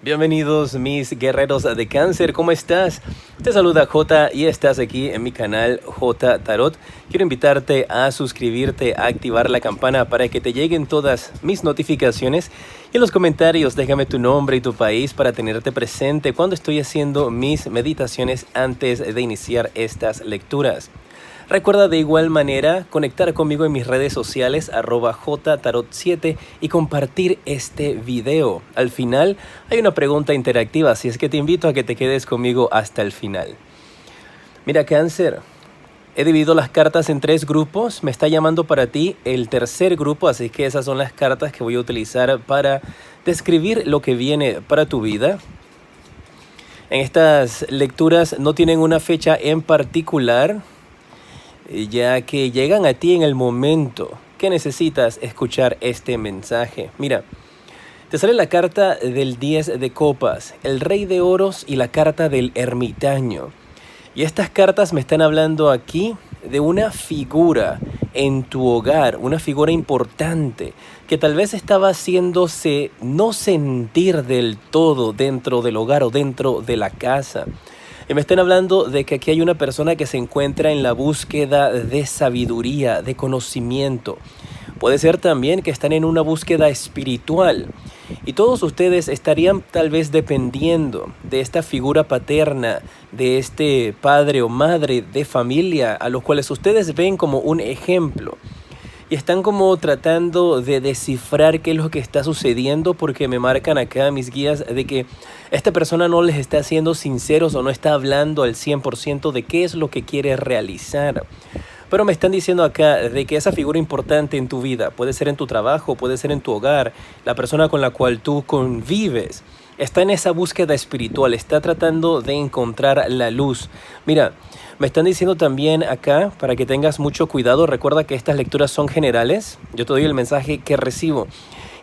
Bienvenidos mis guerreros de cáncer, ¿cómo estás? Te saluda J y estás aquí en mi canal J Tarot. Quiero invitarte a suscribirte, a activar la campana para que te lleguen todas mis notificaciones. Y en los comentarios déjame tu nombre y tu país para tenerte presente cuando estoy haciendo mis meditaciones antes de iniciar estas lecturas. Recuerda de igual manera conectar conmigo en mis redes sociales @jtarot7 y compartir este video. Al final hay una pregunta interactiva, así es que te invito a que te quedes conmigo hasta el final. Mira, Cáncer, he dividido las cartas en 3 grupos. Me está llamando para ti el tercer grupo, así que esas son las cartas que voy a utilizar para describir lo que viene para tu vida. En estas lecturas no tienen una fecha en particular, ya que llegan a ti en el momento que necesitas escuchar este mensaje. Mira, te sale la carta del 10 de copas, el rey de oros y la carta del ermitaño. Y estas cartas me están hablando aquí de una figura en tu hogar, una figura importante que tal vez estaba haciéndose no sentir del todo dentro del hogar o dentro de la casa. Y me están hablando de que aquí hay una persona que se encuentra en la búsqueda de sabiduría, de conocimiento. Puede ser también que están en una búsqueda espiritual. Y todos ustedes estarían tal vez dependiendo de esta figura paterna, de este padre o madre de familia, a los cuales ustedes ven como un ejemplo. Y están como tratando de descifrar qué es lo que está sucediendo, porque me marcan acá mis guías de que esta persona no les está siendo sinceros o no está hablando al 100% de qué es lo que quiere realizar. Pero me están diciendo acá de que esa figura importante en tu vida, puede ser en tu trabajo, puede ser en tu hogar, la persona con la cual tú convives, está en esa búsqueda espiritual, está tratando de encontrar la luz. Mira, me están diciendo también acá, para que tengas mucho cuidado, recuerda que estas lecturas son generales, yo te doy el mensaje que recibo.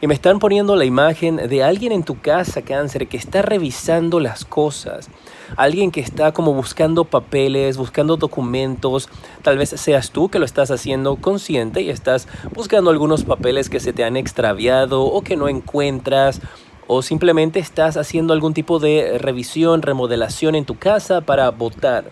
Y me están poniendo la imagen de alguien en tu casa, Cáncer, que está revisando las cosas. Alguien que está como buscando papeles, buscando documentos. Tal vez seas tú que lo estás haciendo consciente y estás buscando algunos papeles que se te han extraviado o que no encuentras. O simplemente estás haciendo algún tipo de revisión, remodelación en tu casa para botar.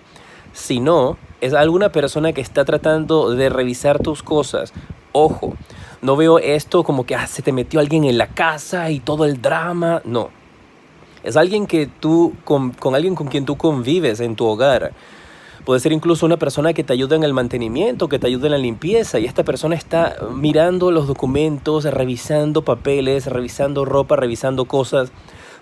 Si no, es alguna persona que está tratando de revisar tus cosas. Ojo, no veo esto como que se te metió alguien en la casa y todo el drama. No. Es alguien que tú, con alguien con quien tú convives en tu hogar. Puede ser incluso una persona que te ayuda en el mantenimiento, que te ayuda en la limpieza. Y esta persona está mirando los documentos, revisando papeles, revisando ropa, revisando cosas.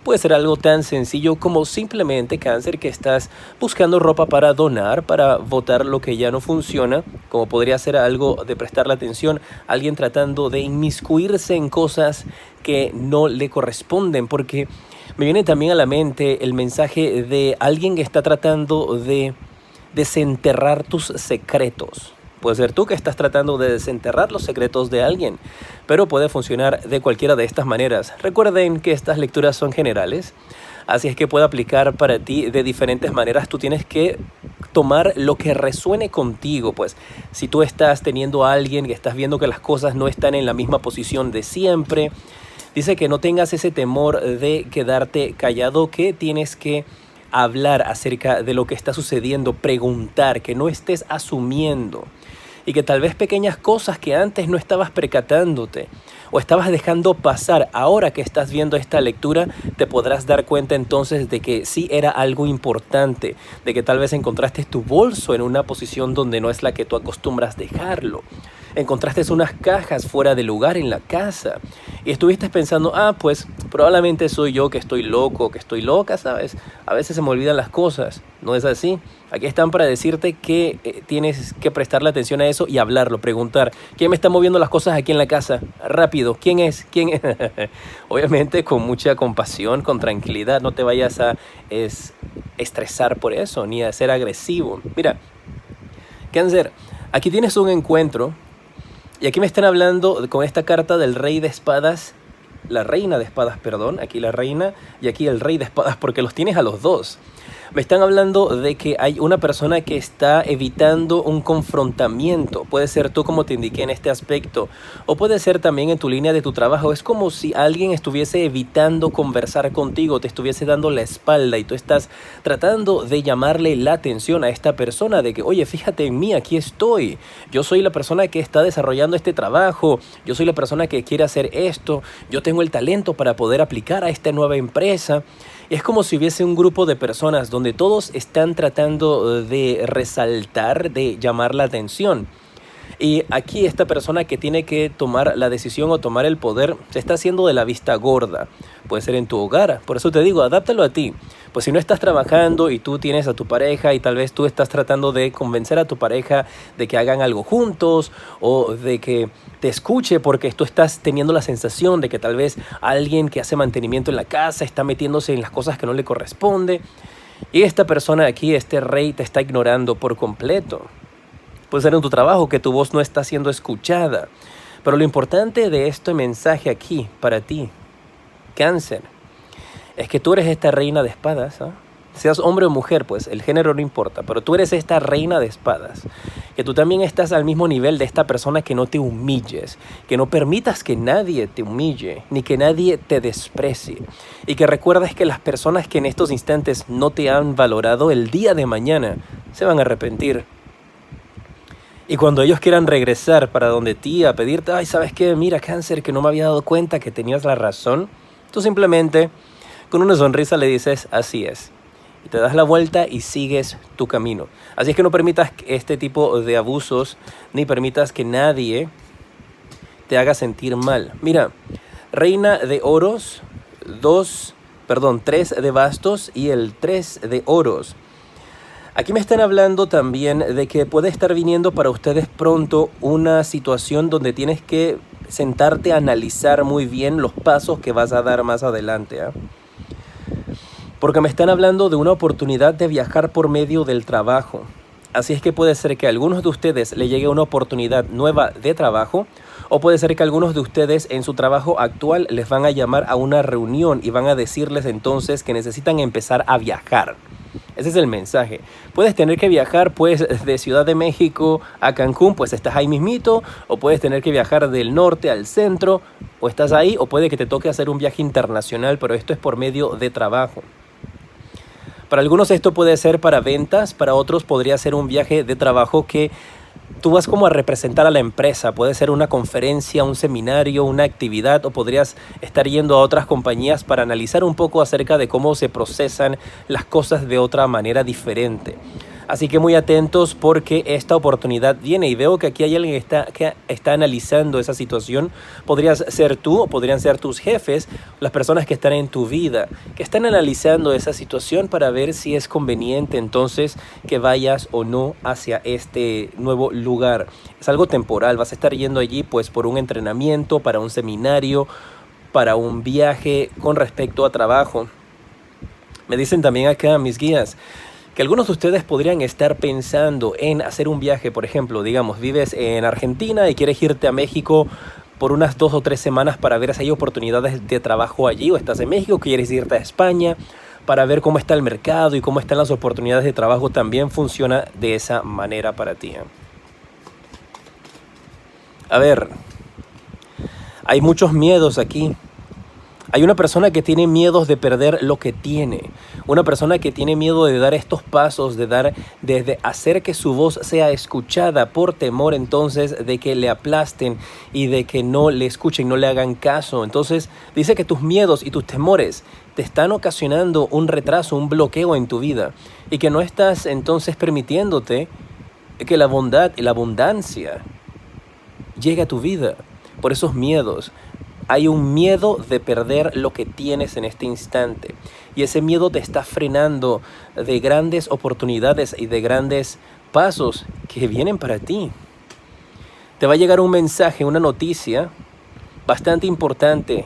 Puede ser algo tan sencillo como simplemente, Cáncer, que estás buscando ropa para donar, para botar lo que ya no funciona, como podría ser algo de prestarle atención, alguien tratando de inmiscuirse en cosas que no le corresponden, porque me viene también a la mente el mensaje de alguien que está tratando de desenterrar tus secretos. Puede ser tú que estás tratando de desenterrar los secretos de alguien, pero puede funcionar de cualquiera de estas maneras. Recuerden que estas lecturas son generales, así es que puede aplicar para ti de diferentes maneras. Tú tienes que tomar lo que resuene contigo, pues si tú estás teniendo a alguien que estás viendo que las cosas no están en la misma posición de siempre, dice que no tengas ese temor de quedarte callado, que tienes que hablar acerca de lo que está sucediendo, preguntar, que no estés asumiendo. Y que tal vez pequeñas cosas que antes no estabas percatándote o estabas dejando pasar, ahora que estás viendo esta lectura, te podrás dar cuenta entonces de que sí era algo importante, de que tal vez encontraste tu bolso en una posición donde no es la que tú acostumbras dejarlo. Encontraste unas cajas fuera de lugar en la casa y estuviste pensando, pues probablemente soy yo que estoy loco, que estoy loca, ¿sabes? A veces se me olvidan las cosas, ¿no es así? Aquí están para decirte que tienes que prestarle atención a eso y hablarlo, preguntar, ¿quién me está moviendo las cosas aquí en la casa? Rápido, ¿quién es? ¿Quién es? Obviamente con mucha compasión, con tranquilidad, no te vayas a estresar por eso, ni a ser agresivo. Mira, Cáncer, aquí tienes un encuentro. Y aquí me están hablando con esta carta del Rey de Espadas la reina de espadas, perdón, aquí la reina y aquí el rey de espadas, porque los tienes a los dos. Me están hablando de que hay una persona que está evitando un confrontamiento. Puede ser tú, como te indiqué en este aspecto, o puede ser también en tu línea de tu trabajo. Es como si alguien estuviese evitando conversar contigo, te estuviese dando la espalda y tú estás tratando de llamarle la atención a esta persona de que, oye, fíjate en mí, aquí estoy. Yo soy la persona que está desarrollando este trabajo. Yo soy la persona que quiere hacer esto. Yo tengo el talento para poder aplicar a esta nueva empresa. Es como si hubiese un grupo de personas donde todos están tratando de resaltar, de llamar la atención. Y aquí esta persona que tiene que tomar la decisión o tomar el poder se está haciendo de la vista gorda. Puede ser en tu hogar. Por eso te digo, adáptalo a ti. Pues si no estás trabajando y tú tienes a tu pareja y tal vez tú estás tratando de convencer a tu pareja de que hagan algo juntos o de que te escuche porque tú estás teniendo la sensación de que tal vez alguien que hace mantenimiento en la casa está metiéndose en las cosas que no le corresponde. Y esta persona aquí, este rey, te está ignorando por completo. Puede ser en tu trabajo que tu voz no está siendo escuchada. Pero lo importante de este mensaje aquí para ti, Cáncer, es que tú eres esta reina de espadas, ¿eh? Seas hombre o mujer, pues el género no importa, pero tú eres esta reina de espadas. Que tú también estás al mismo nivel de esta persona, que no te humilles, que no permitas que nadie te humille, ni que nadie te desprecie. Y que recuerdes que las personas que en estos instantes no te han valorado, el día de mañana se van a arrepentir. Y cuando ellos quieran regresar para donde ti a pedirte, ay, ¿sabes qué? Mira, Cáncer, que no me había dado cuenta que tenías la razón. Tú simplemente, con una sonrisa le dices, así es. Y te das la vuelta y sigues tu camino. Así es que no permitas este tipo de abusos, ni permitas que nadie te haga sentir mal. Mira, reina de oros, 3 de bastos y el 3 de oros. Aquí me están hablando también de que puede estar viniendo para ustedes pronto una situación donde tienes que sentarte a analizar muy bien los pasos que vas a dar más adelante, ¿eh? Porque me están hablando de una oportunidad de viajar por medio del trabajo. Así es que puede ser que a algunos de ustedes le llegue una oportunidad nueva de trabajo, o puede ser que algunos de ustedes en su trabajo actual les van a llamar a una reunión y van a decirles entonces que necesitan empezar a viajar. Ese es el mensaje. Puedes tener que viajar pues de Ciudad de México a Cancún, pues estás ahí mismito, o puedes tener que viajar del norte al centro, o estás ahí, o puede que te toque hacer un viaje internacional, pero esto es por medio de trabajo. Para algunos esto puede ser para ventas, para otros podría ser un viaje de trabajo que tú vas como a representar a la empresa. Puede ser una conferencia, un seminario, una actividad, o podrías estar yendo a otras compañías para analizar un poco acerca de cómo se procesan las cosas de otra manera diferente. Así que muy atentos porque esta oportunidad viene y veo que aquí hay alguien que está analizando esa situación. Podrías ser tú o podrían ser tus jefes, las personas que están en tu vida, que están analizando esa situación para ver si es conveniente entonces que vayas o no hacia este nuevo lugar. Es algo temporal, vas a estar yendo allí pues por un entrenamiento, para un seminario, para un viaje con respecto a trabajo. Me dicen también acá mis guías que algunos de ustedes podrían estar pensando en hacer un viaje. Por ejemplo, digamos, vives en Argentina y quieres irte a México por unas 2 o 3 semanas para ver si hay oportunidades de trabajo allí, o estás en México, quieres irte a España para ver cómo está el mercado y cómo están las oportunidades de trabajo. También funciona de esa manera para ti, ¿eh? A ver, hay muchos miedos aquí. Hay una persona que tiene miedos de perder lo que tiene. Una persona que tiene miedo de dar estos pasos, de hacer que su voz sea escuchada por temor entonces de que le aplasten y de que no le escuchen, no le hagan caso. Entonces dice que tus miedos y tus temores te están ocasionando un retraso, un bloqueo en tu vida, y que no estás entonces permitiéndote que la bondad y la abundancia llegue a tu vida por esos miedos. Hay un miedo de perder lo que tienes en este instante, y ese miedo te está frenando de grandes oportunidades y de grandes pasos que vienen para ti. Te va a llegar un mensaje, una noticia bastante importante,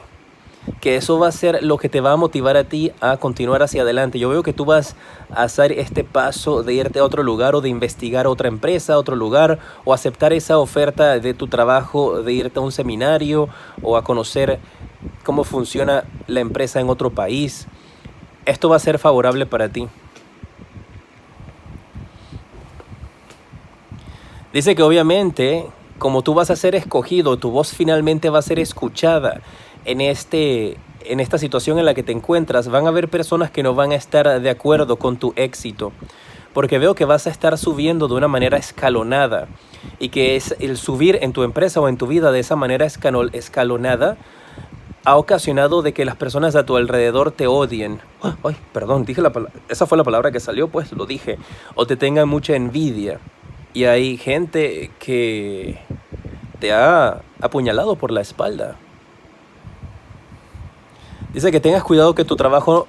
que eso va a ser lo que te va a motivar a ti a continuar hacia adelante. Yo veo que tú vas a hacer este paso de irte a otro lugar, o de investigar otra empresa, otro lugar, o aceptar esa oferta de tu trabajo, de irte a un seminario o a conocer cómo funciona la empresa en otro país. Esto va a ser favorable para ti. Dice que obviamente, como tú vas a ser escogido, tu voz finalmente va a ser escuchada en esta situación en la que te encuentras. Van a haber personas que no van a estar de acuerdo con tu éxito, porque veo que vas a estar subiendo de una manera escalonada, y que es el subir en tu empresa o en tu vida de esa manera escalonada ha ocasionado de que las personas a tu alrededor te odien. Ay, perdón, dije esa fue la palabra que salió, pues lo dije. O te tengan mucha envidia. Y hay gente que te ha apuñalado por la espalda. Dice que tengas cuidado que tu trabajo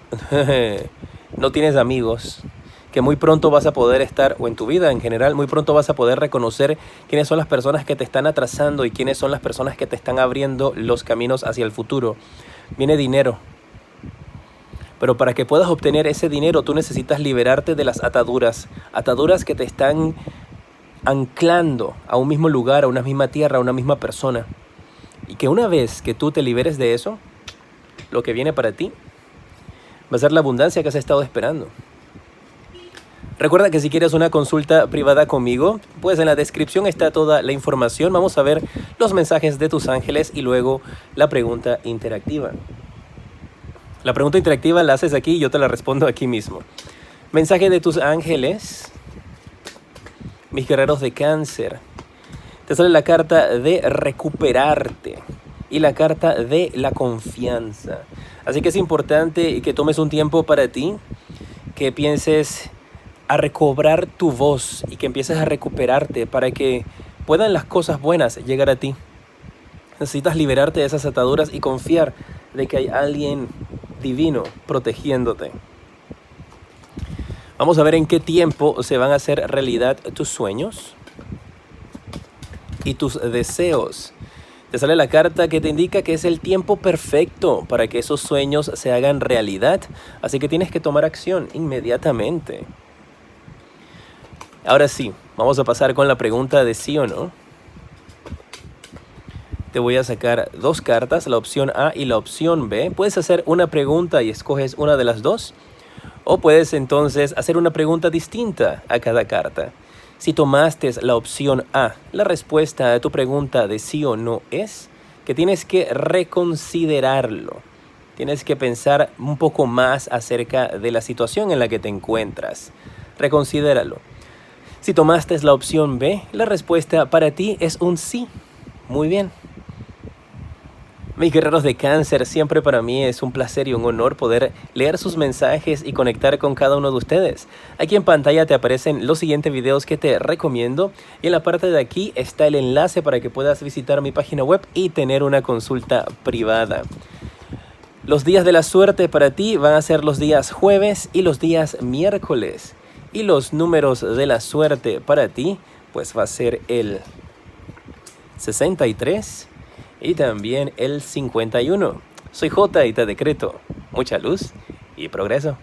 no tienes amigos, que muy pronto vas a poder estar, o en tu vida en general, muy pronto vas a poder reconocer quiénes son las personas que te están atrasando y quiénes son las personas que te están abriendo los caminos hacia el futuro. Viene dinero. Pero para que puedas obtener ese dinero, tú necesitas liberarte de las ataduras que te están anclando a un mismo lugar, a una misma tierra, a una misma persona. Y que una vez que tú te liberes de eso, lo que viene para ti va a ser la abundancia que has estado esperando. Recuerda que si quieres una consulta privada conmigo, pues en la descripción está toda la información. Vamos a ver los mensajes de tus ángeles y luego la pregunta interactiva. La pregunta interactiva la haces aquí y yo te la respondo aquí mismo. Mensaje de tus ángeles, mis guerreros de Cáncer. Te sale la carta de recuperarte y la carta de la confianza. Así que es importante que tomes un tiempo para ti, que pienses a recobrar tu voz y que empieces a recuperarte para que puedan las cosas buenas llegar a ti. Necesitas liberarte de esas ataduras y confiar de que hay alguien divino protegiéndote. Vamos a ver en qué tiempo se van a hacer realidad tus sueños y tus deseos. Te sale la carta que te indica que es el tiempo perfecto para que esos sueños se hagan realidad. Así que tienes que tomar acción inmediatamente. Ahora sí, vamos a pasar con la pregunta de sí o no. Te voy a sacar dos cartas, la opción A y la opción B. Puedes hacer una pregunta y escoges una de las dos. O puedes entonces hacer una pregunta distinta a cada carta. Si tomaste la opción A, la respuesta a tu pregunta de sí o no es que tienes que reconsiderarlo. Tienes que pensar un poco más acerca de la situación en la que te encuentras. Reconsidéralo. Si tomaste la opción B, la respuesta para ti es un sí. Muy bien. Mis guerreros de Cáncer, siempre para mí es un placer y un honor poder leer sus mensajes y conectar con cada uno de ustedes. Aquí en pantalla te aparecen los siguientes videos que te recomiendo y en la parte de aquí está el enlace para que puedas visitar mi página web y tener una consulta privada. Los días de la suerte para ti van a ser los días jueves y los días miércoles. Y los números de la suerte para ti, pues va a ser el 63 y también el 51. Soy J y te decreto mucha luz y progreso.